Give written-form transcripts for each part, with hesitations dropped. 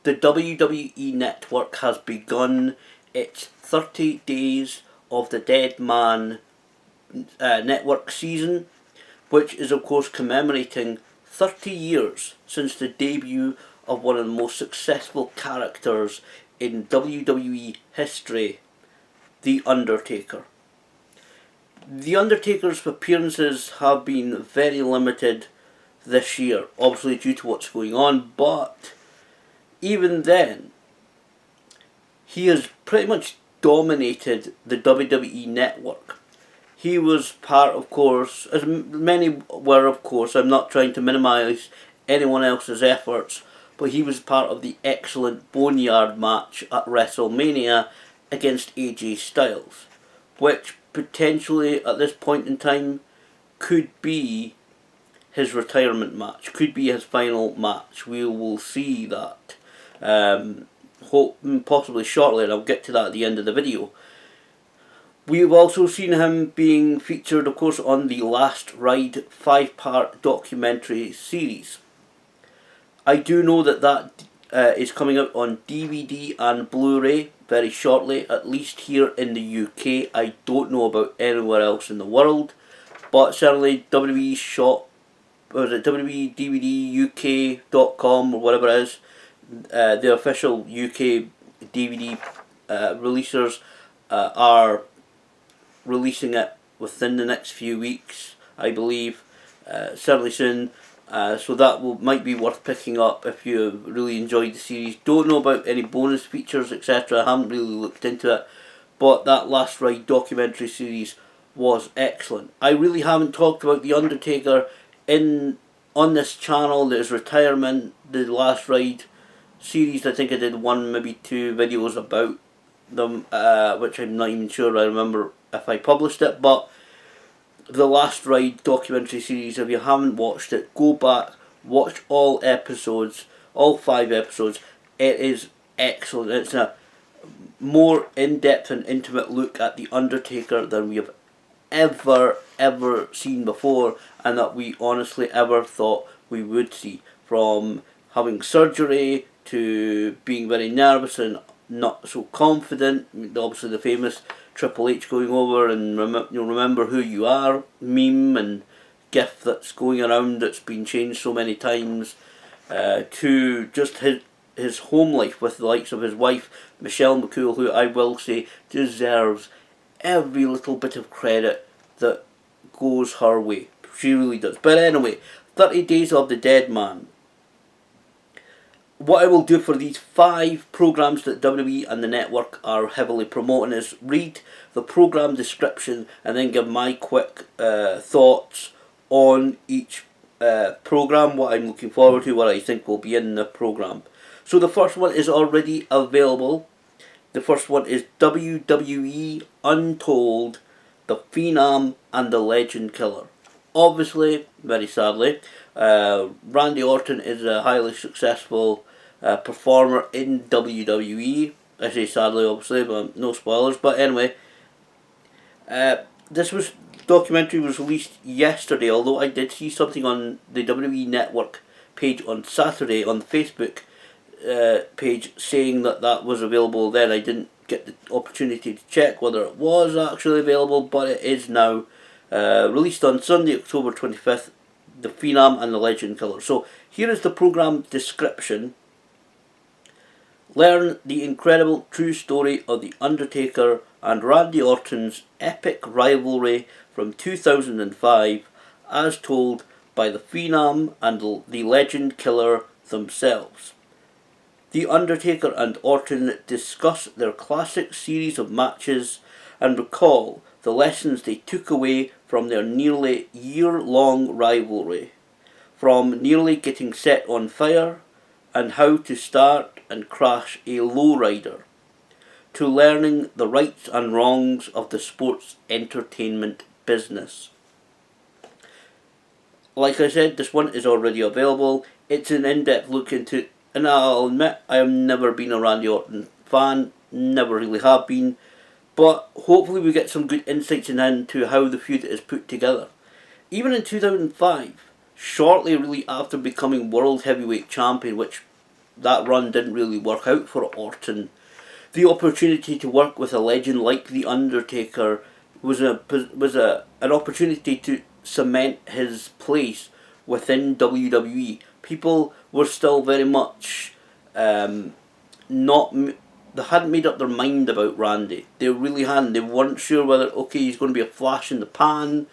the WWE Network has begun its 30 Days of the Deadman network season, which is of course commemorating 30 years since the debut of one of the most successful characters in WWE history, The Undertaker. The Undertaker's appearances have been very limited this year, obviously due to what's going on, but even then, he has pretty much dominated the WWE Network. He was part, of course, as many were, of course, I'm not trying to minimise anyone else's efforts, but he was part of the excellent Boneyard match at WrestleMania against AJ Styles, which potentially at this point in time could be his retirement match, could be his final match. We will see that possibly shortly, and I'll get to that at the end of the video. We've also seen him being featured, of course, on the Last Ride 5-part documentary series. I do know that is coming out on DVD and Blu-ray very shortly, at least here in the UK. I don't know about anywhere else in the world, but certainly WWE Shop, or is it WWEDVDUK.com or whatever it is, the official UK DVD releasers are releasing it within the next few weeks, I believe, certainly soon. So that might be worth picking up if you really enjoyed the series. Don't know about any bonus features, etc. I haven't really looked into it, but that Last Ride documentary series was excellent. I really haven't talked about The Undertaker on this channel. There's retirement, the Last Ride series. I think I did one, maybe two videos about them, which I'm not even sure I remember if I published it, but the Last Ride documentary series, if you haven't watched it, go back, watch all episodes, all 5 episodes. It is excellent. It's a more in-depth and intimate look at The Undertaker than we have ever seen before, and that we honestly ever thought we would see. From having surgery to being very nervous and not so confident, obviously the famous Triple H going over and remember who you are meme and gif that's going around that's been changed so many times, to just his home life with the likes of his wife Michelle McCool, who I will say deserves every little bit of credit that goes her way. She really does. But anyway, 30 Days of the Deadman. What I will do for these 5 programs that WWE and the network are heavily promoting is read the program description and then give my quick thoughts on each program, what I'm looking forward to, what I think will be in the program. So the first one is already available. The first one is WWE Untold, The Phenom and the Legend Killer. Obviously, very sadly, Randy Orton is a highly successful performer in WWE. I say sadly, obviously, but no spoilers. But anyway, this documentary was released yesterday, although I did see something on the WWE Network page on Saturday on the Facebook page saying that was available then. I didn't get the opportunity to check whether it was actually available, but it is now. Released on Sunday, October 25th, The Phenom and the Legend Killer. So here is the program description. Learn the incredible true story of The Undertaker and Randy Orton's epic rivalry from 2005 as told by The Phenom and the Legend Killer themselves. The Undertaker and Orton discuss their classic series of matches and recall the lessons they took away from their nearly year-long rivalry, from nearly getting set on fire and how to start and crash a lowrider, to learning the rights and wrongs of the sports entertainment business. Like I said, this one is already available. It's an in-depth look into, and I'll admit I have never been a Randy Orton fan, never really have been, but hopefully we get some good insights into how the feud is put together. Even in 2005, shortly really after becoming World Heavyweight Champion, which that run didn't really work out for Orton. The opportunity to work with a legend like The Undertaker was an opportunity to cement his place within WWE. People were still very much not. They hadn't made up their mind about Randy. They really hadn't. They weren't sure whether, okay, he's going to be a flash in the pan,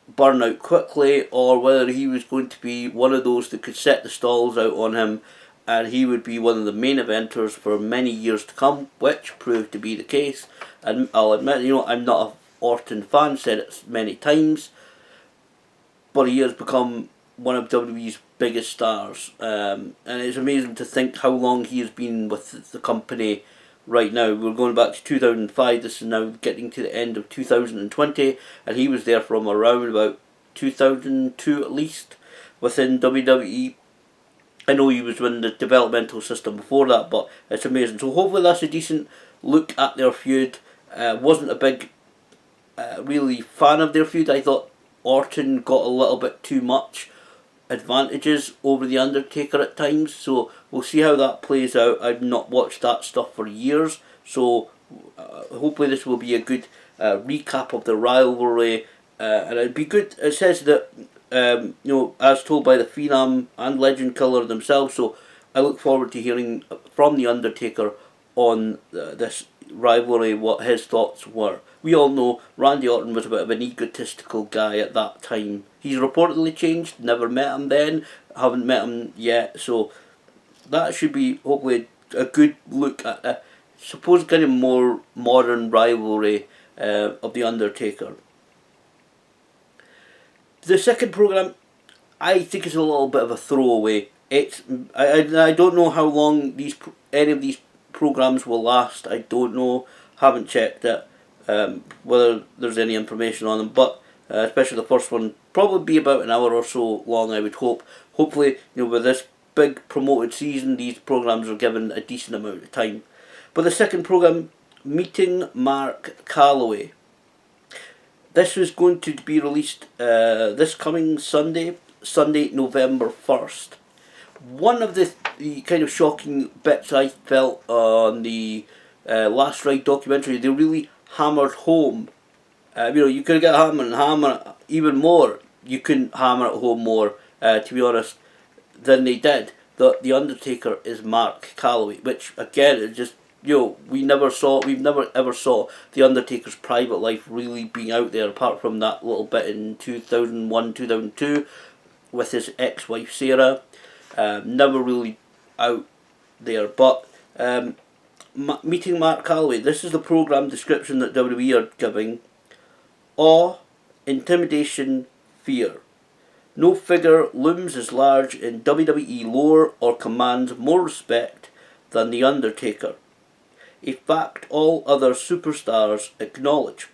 burn out quickly, or whether he was going to be one of those that could set the stalls out on him and he would be one of the main eventers for many years to come, which proved to be the case. And I'll admit, I'm not a Orton fan, said it many times, but he has become one of WWE's biggest stars, and it's amazing to think how long he has been with the company right now. We're going back to 2005, this is now getting to the end of 2020, and he was there from around about 2002 at least within WWE. I know he was in the developmental system before that, but it's amazing. So hopefully that's a decent look at their feud. Wasn't a big really fan of their feud. I thought Orton got a little bit too much advantages over The Undertaker at times, so we'll see how that plays out. I've not watched that stuff for years, so hopefully this will be a good recap of the rivalry, and it'd be good. It says that as told by the Phenom and Legend Killer themselves, so I look forward to hearing from The Undertaker on this rivalry, what his thoughts were. We all know Randy Orton was a bit of an egotistical guy at that time. He's reportedly changed, never met him then, haven't met him yet, so that should be hopefully a good look at a supposed kind of more modern rivalry of The Undertaker. The second programme, I think, is a little bit of a throwaway. I don't know how long any of these programmes will last. I don't know, haven't checked it, whether there's any information on them, but especially the first one, probably be about an hour or so long, I would hope. Hopefully, with this big promoted season, these programmes are given a decent amount of time. But the second programme, Meeting Mark Calloway. This was going to be released this coming Sunday, November 1st. One of the kind of shocking bits I felt on the Last Ride documentary, they really hammered home. You could get hammer even more. You couldn't hammer it home more, to be honest, than they did. That The Undertaker is Mark Calloway, which again is just, we've never ever saw The Undertaker's private life really being out there, apart from that little bit in 2001, 2002 with his ex-wife Sarah. Never really out there, but Meeting Mark Calloway, this is the programme description that WWE are giving. Awe, intimidation, fear. No figure looms as large in WWE lore or commands more respect than The Undertaker. A fact all other superstars acknowledge.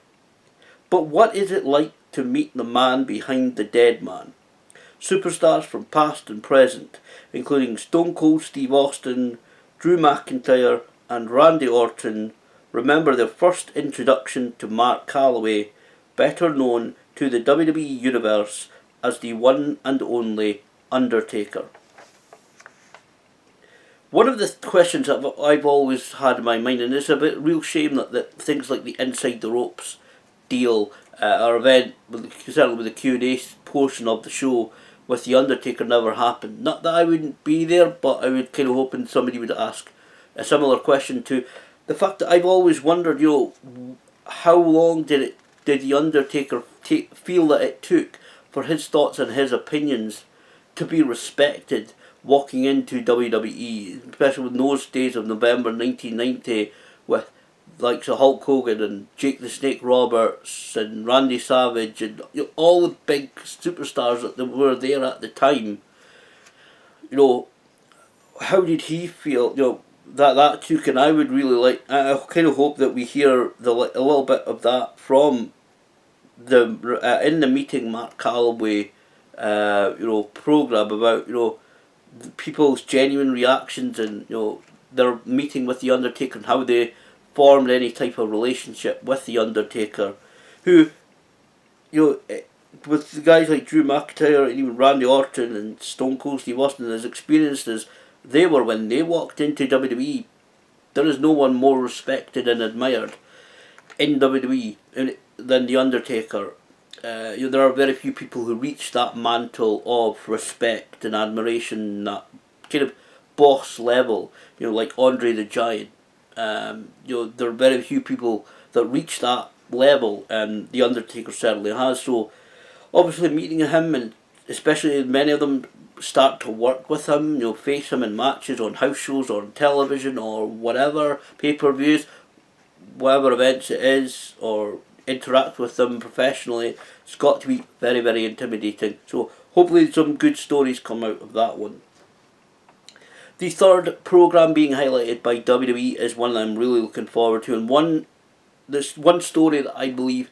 But what is it like to meet the man behind the Deadman? Superstars from past and present, including Stone Cold Steve Austin, Drew McIntyre and Randy Orton, remember their first introduction to Mark Calloway, better known to the WWE Universe as the one and only Undertaker. One of the questions that I've always had in my mind, and it's a bit real shame that things like the Inside the Ropes deal or event, certainly with the Q&A portion of the show with The Undertaker, never happened. Not that I wouldn't be there, but I would kind of hoping somebody would ask a similar question to the fact that I've always wondered, how long did The Undertaker feel that it took for his thoughts and his opinions to be respected walking into WWE, especially in those days of November 1990 with like Hulk Hogan and Jake the Snake Roberts and Randy Savage and all the big superstars that were there at the time. How did he feel? That took, and I would really I kind of hope that we hear a little bit of that from the in the Meeting Mark Calloway program about people's genuine reactions and their meeting with The Undertaker and how they formed any type of relationship with The Undertaker, who with the guys like Drew McIntyre and even Randy Orton and Stone Cold Steve Austin, has experienced as they were when they walked into WWE. There is no one more respected and admired in WWE than The Undertaker. There are very few people who reach that mantle of respect and admiration, that kind of boss level, like Andre the Giant. There are very few people that reach that level, and The Undertaker certainly has. So, obviously, meeting him, and especially many of them start to work with him, face him in matches on house shows or on television or whatever, pay-per-views, whatever events it is, or interact with them professionally, it's got to be very, very intimidating. So hopefully some good stories come out of that one. The third programme being highlighted by WWE is one that I'm really looking forward to, and this one story that I believe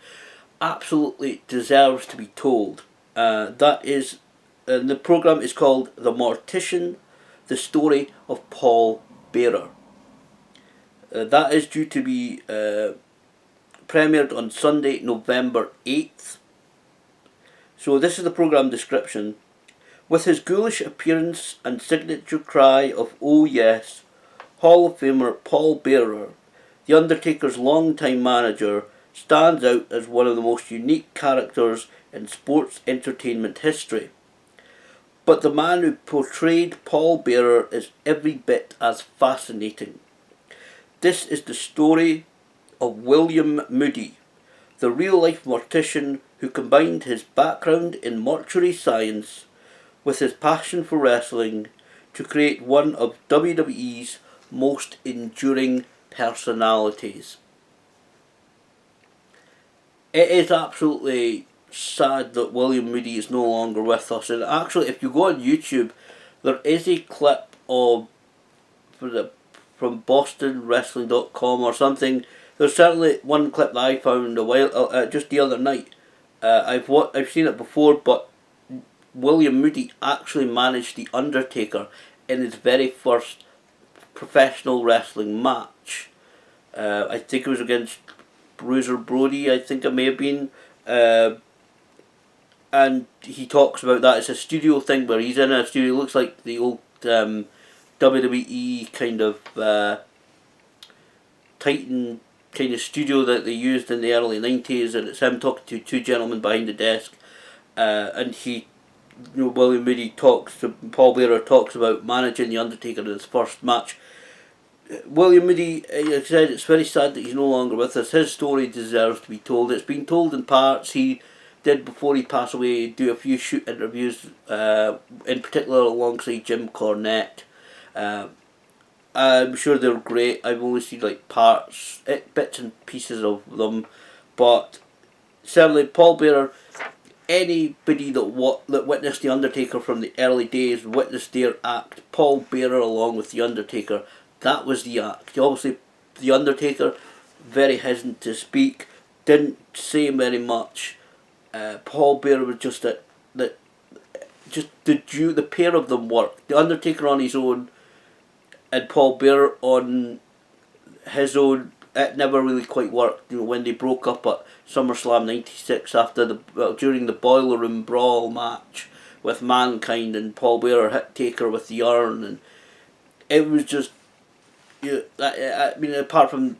absolutely deserves to be told. The programme is called The Mortician, the story of Paul Bearer. That is due to be premiered on Sunday, November 8th. So this is the programme description. With his ghoulish appearance and signature cry of "Oh yes," Hall of Famer Paul Bearer, The Undertaker's longtime manager, stands out as one of the most unique characters in sports entertainment history. But the man who portrayed Paul Bearer is every bit as fascinating. This is the story of William Moody, the real-life mortician who combined his background in mortuary science with his passion for wrestling to create one of WWE's most enduring personalities. It is absolutely sad that William Moody is no longer with us, and actually if you go on YouTube, there is a clip from BostonWrestling.com or something. There's certainly one clip that I found just the other night. I've seen it before, but William Moody actually managed The Undertaker in his very first professional wrestling match. I think it was against Bruiser Brody, I think it may have been. And he talks about that. It's a studio thing where he's in a studio. It looks like the old WWE kind of Titan kind of studio that they used in the early 90s, and it's him talking to two gentlemen behind the desk, and William Moody Paul Bearer talks about managing The Undertaker in his first match. William Moody, like I said, it's very sad that he's no longer with us. His story deserves to be told. It's been told in parts. He did, before he passed away, do a few shoot interviews, in particular alongside Jim Cornette. I'm sure they're great. I've only seen bits and pieces of them, but certainly Paul Bearer, anybody that witnessed The Undertaker from the early days, witnessed their act. Paul Bearer along with The Undertaker, that was the act. Obviously, The Undertaker, very hesitant to speak, didn't say very much. Paul Bearer was just the pair of them worked. The Undertaker on his own and Paul Bearer on his own, it never really quite worked. When they broke up at SummerSlam '96 during the Boiler Room Brawl match with Mankind, and Paul Bearer hit Taker with the urn, and it was just, apart from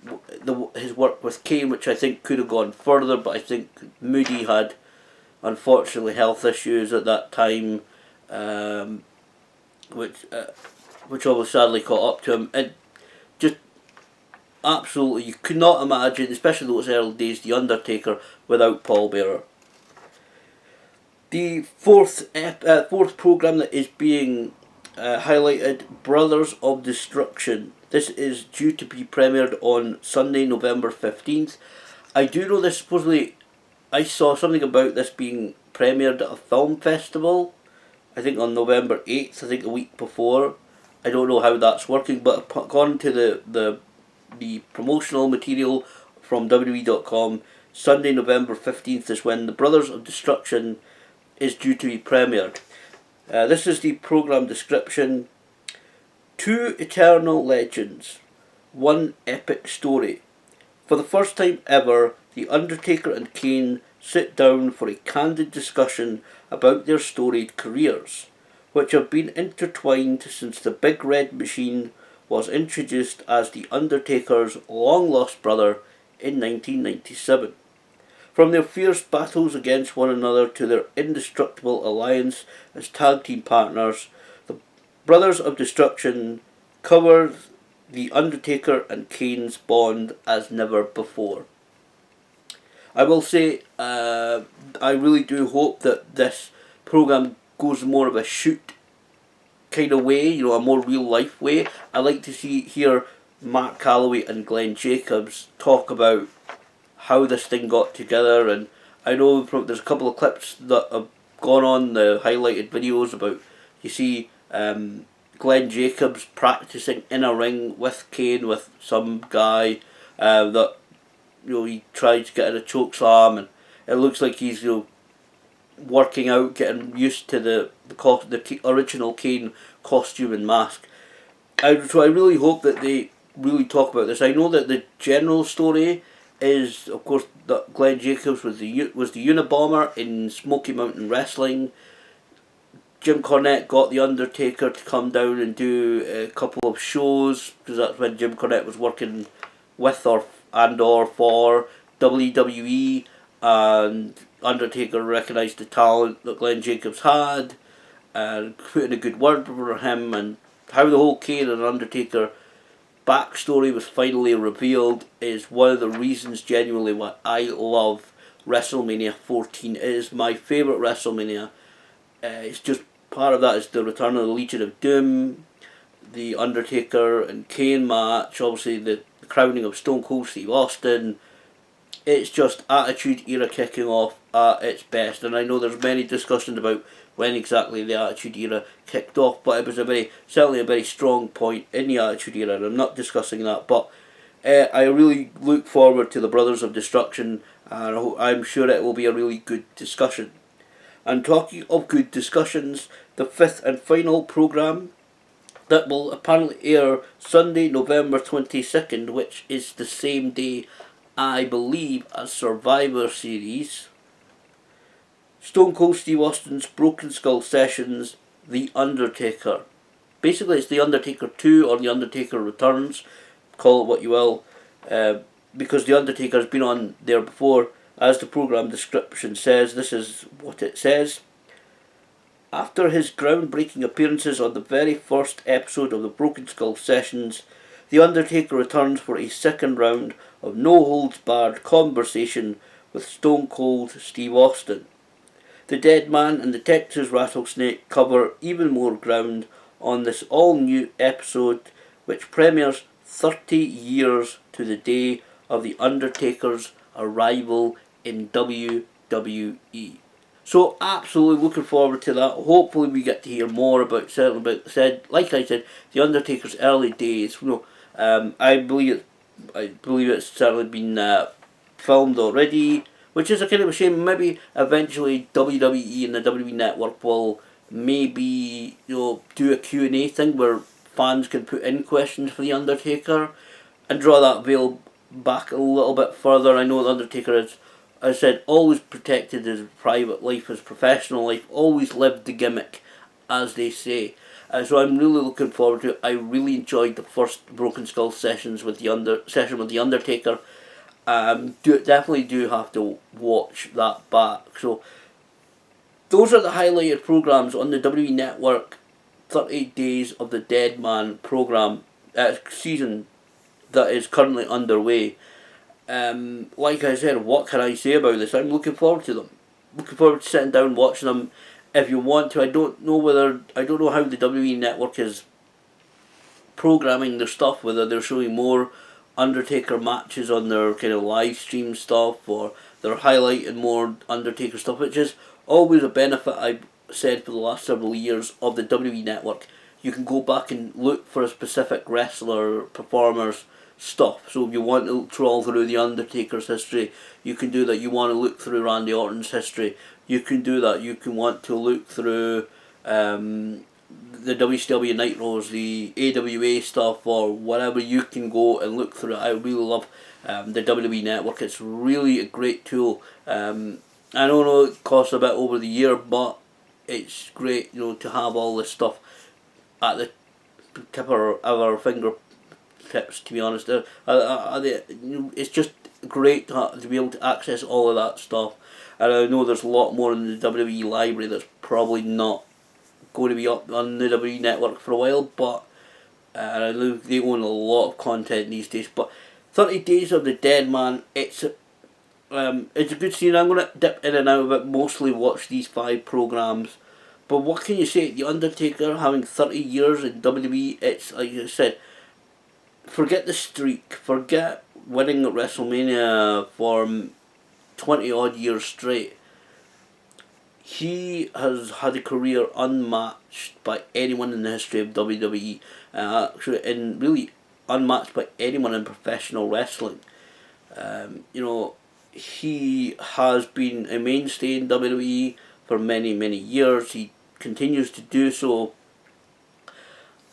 his work with Kane, which I think could have gone further, but I think Moody had, unfortunately, health issues at that time, which always sadly caught up to him. And just absolutely, you could not imagine, especially those early days, The Undertaker without Paul Bearer. The fourth programme that is being highlighted, Brothers of Destruction. This is due to be premiered on Sunday, November 15th. I do know this supposedly, I saw something about this being premiered at a film festival, I think on November 8th, I think a week before. I don't know how that's working, but according to the promotional material from WWE.com, Sunday, November 15th is when the Brothers of Destruction is due to be premiered. This is the programme description. Two eternal legends, one epic story. For the first time ever, The Undertaker and Kane sit down for a candid discussion about their storied careers. which have been intertwined since the Big Red Machine was introduced as The Undertaker's long-lost brother in 1997. From their fierce battles against one another to their indestructible alliance as tag team partners, the Brothers of Destruction covered The Undertaker and Kane's bond as never before. I will say, I really do hope that this program goes more of a shoot kind of way, a more real life way. I like to hear Mark Calloway and Glenn Jacobs talk about how this thing got together, and I know there's a couple of clips that have gone on the highlighted videos about, you see Glenn Jacobs practicing in a ring with Kane with some guy that he tried to get in a choke slam, and it looks like he's working out, getting used to the original Kane costume and mask. So I really hope that they really talk about this. I know that the general story is, of course, that Glenn Jacobs was the Unabomber in Smoky Mountain Wrestling. Jim Cornette got The Undertaker to come down and do a couple of shows, because that's when Jim Cornette was working with or for WWE, and Undertaker recognised the talent that Glenn Jacobs had and put in a good word for him, and how the whole Kane and Undertaker backstory was finally revealed is one of the reasons genuinely why I love WrestleMania 14. It is my favourite WrestleMania. It's just part of that is the return of the Legion of Doom, the Undertaker and Kane match, obviously the crowning of Stone Cold Steve Austin. It's just Attitude Era kicking off at its best, and I know there's many discussions about when exactly the Attitude Era kicked off, but it was certainly a very strong point in the Attitude Era, and I'm not discussing that, but I really look forward to the Brothers of Destruction, and I'm sure it will be a really good discussion. And talking of good discussions, the fifth and final programme that will apparently air Sunday, November 22nd, which is the same day, I believe, as Survivor Series. Stone Cold Steve Austin's Broken Skull Sessions, The Undertaker. Basically, it's The Undertaker 2 or The Undertaker Returns, call it what you will, because The Undertaker has been on there before. As the programme description says, this is what it says. After his groundbreaking appearances on the very first episode of the Broken Skull Sessions, The Undertaker returns for a second round of no-holds-barred conversation with Stone Cold Steve Austin. The Deadman and the Texas Rattlesnake cover even more ground on this all-new episode, which premieres 30 years to the day of The Undertaker's arrival in WWE. So absolutely looking forward to that. Hopefully we get to hear more about like I said, The Undertaker's early days. I believe it's certainly been filmed already, which is a kind of a shame. Maybe eventually WWE and the WWE Network will maybe do a Q&A thing where fans can put in questions for The Undertaker and draw that veil back a little bit further. I know The Undertaker is, as I said, always protected his private life, his professional life, always lived the gimmick, as they say. So I'm really looking forward to it. I really enjoyed the first Broken Skull session with the Undertaker. Definitely do have to watch that back. So those are the highlighted programs on the WWE Network 38 Days of the Deadman program season that is currently underway. Like I said, what can I say about this? I'm looking forward to them. Looking forward to sitting down watching them. If you want to, I don't know how the WWE Network is programming their stuff, whether they're showing more Undertaker matches on their kind of live stream stuff, or they're highlighting more Undertaker stuff, which is always a benefit, I've said for the last several years, of the WWE Network. You can go back and look for a specific wrestler, performer's stuff. So if you want to trawl through the Undertaker's history, you can do that. You want to look through Randy Orton's history, you can do that. You can want to look through the WCW Nitros, the AWA stuff, or whatever. You can go and look through it. I really love the WWE Network. It's really a great tool. I don't know, it costs a bit over the year, but it's great, to have all this stuff at the tip of our fingertips. To be honest, it's just great to be able to access all of that stuff. And I know there's a lot more in the WWE library that's probably not going to be up on the WWE network for a while, but and I know they own a lot of content these days. But 30 Days of the Deadman, it's a good scene. I'm going to dip in and out of it, mostly watch these 5 programs. But what can you say? The Undertaker having 30 years in WWE, it's like I said, forget the streak, forget winning at WrestleMania for 20 odd years straight. He has had a career unmatched by anyone in the history of WWE, actually, and really unmatched by anyone in professional wrestling. He has been a mainstay in WWE for many, many years. He continues to do so.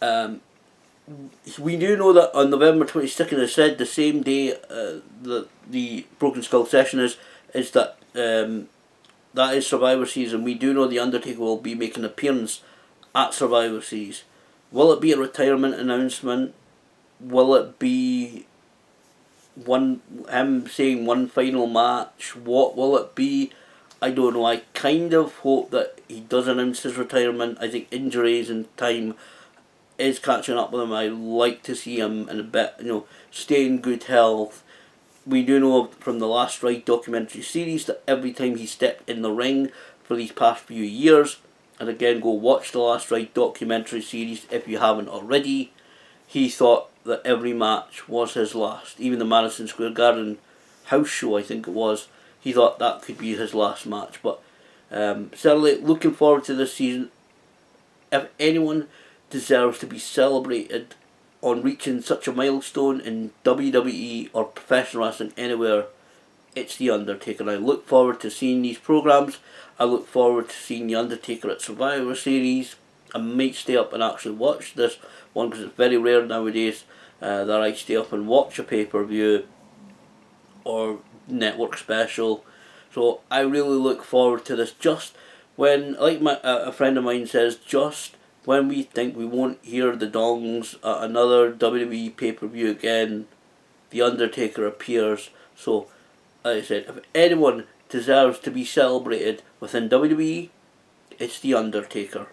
We do know that on November 22nd, as I said, the same day the Broken Skull session is that that is Survivor Series, and we do know the Undertaker will be making an appearance at Survivor Series. Will it be a retirement announcement? Will it be him saying one final match? What will it be? I don't know. I kind of hope that he does announce his retirement. I think injuries and time is catching up with him. I like to see him in a bit, stay in good health. We do know from the Last Ride documentary series that every time he stepped in the ring for these past few years, and again, go watch the Last Ride documentary series if you haven't already, he thought that every match was his last. Even the Madison Square Garden house show, I think it was, he thought that could be his last match. But certainly looking forward to this season. If anyone deserves to be celebrated on reaching such a milestone in WWE or professional wrestling anywhere, it's The Undertaker. And I look forward to seeing these programs. I look forward to seeing The Undertaker at Survivor Series. I might stay up and actually watch this one, because it's very rare nowadays that I stay up and watch a pay-per-view or network special. So I really look forward to this. Just when, like a friend of mine says, just when we think we won't hear the dongs at another WWE pay-per-view again, The Undertaker appears. So, like I said, if anyone deserves to be celebrated within WWE, it's The Undertaker.